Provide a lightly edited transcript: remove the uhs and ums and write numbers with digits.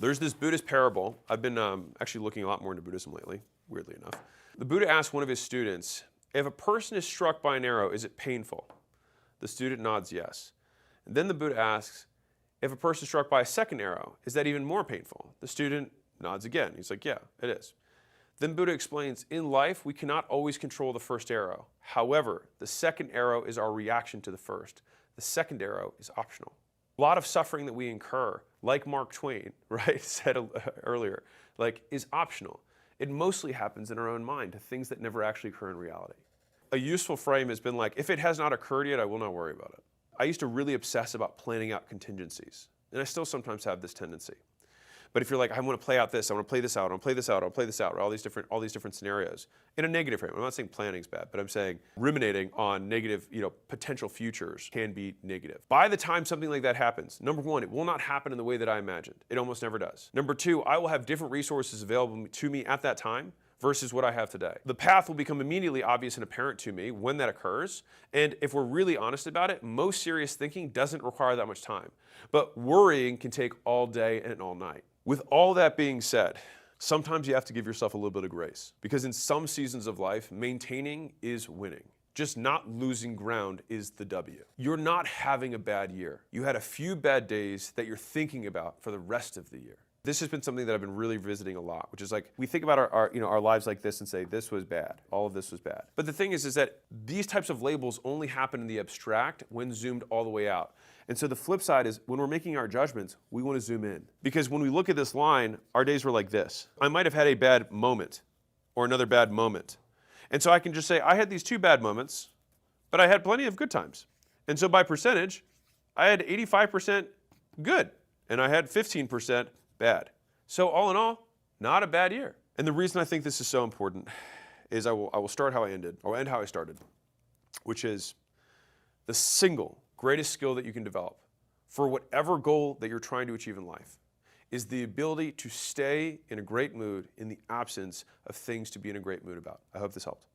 There's this Buddhist parable. I've been actually looking a lot more into Buddhism lately, weirdly enough. The Buddha asked one of his students, if a person is struck by an arrow, is it painful? The student nods yes. And then the Buddha asks, if a person is struck by a second arrow, is that even more painful? The student nods again. He's like, yeah, it is. Then Buddha explains, in life, we cannot always control the first arrow. However, the second arrow is our reaction to the first. The second arrow is optional. A lot of suffering that we incur, like Mark Twain, right, said earlier, is optional. It mostly happens in our own mind to things that never actually occur in reality. A useful frame has been like, if it has not occurred yet, I will not worry about it. I used to really obsess about planning out contingencies, and I still sometimes have this tendency. But if you're like, I want to play out this, I want to play this out, I want to play this out, I'll play this out, all these different scenarios in a negative frame. I'm not saying planning's bad, but I'm saying ruminating on negative, potential futures can be negative. By the time something like that happens, number one, it will not happen in the way that I imagined. It almost never does. Number two, I will have different resources available to me at that time versus what I have today. The path will become immediately obvious and apparent to me when that occurs, and if we're really honest about it, most serious thinking doesn't require that much time. But worrying can take all day and all night. With all that being said, sometimes you have to give yourself a little bit of grace, because in some seasons of life, maintaining is winning. Just not losing ground is the W. You're not having a bad year. You had a few bad days that you're thinking about for the rest of the year. This has been something that I've been really visiting a lot, which is like, we think about our lives like this and say, this was bad, all of this was bad. But the thing is that these types of labels only happen in the abstract when zoomed all the way out. And so the flip side is, when we're making our judgments, we want to zoom in. Because when we look at this line, our days were like this. I might have had a bad moment or another bad moment. And so I can just say, I had these two bad moments, but I had plenty of good times. And so by percentage, I had 85% good, and I had 15% bad. So all in all, not a bad year. And the reason I think this is so important is I will start how I ended, or end how I started, which is the single greatest skill that you can develop for whatever goal that you're trying to achieve in life is the ability to stay in a great mood in the absence of things to be in a great mood about. I hope this helped.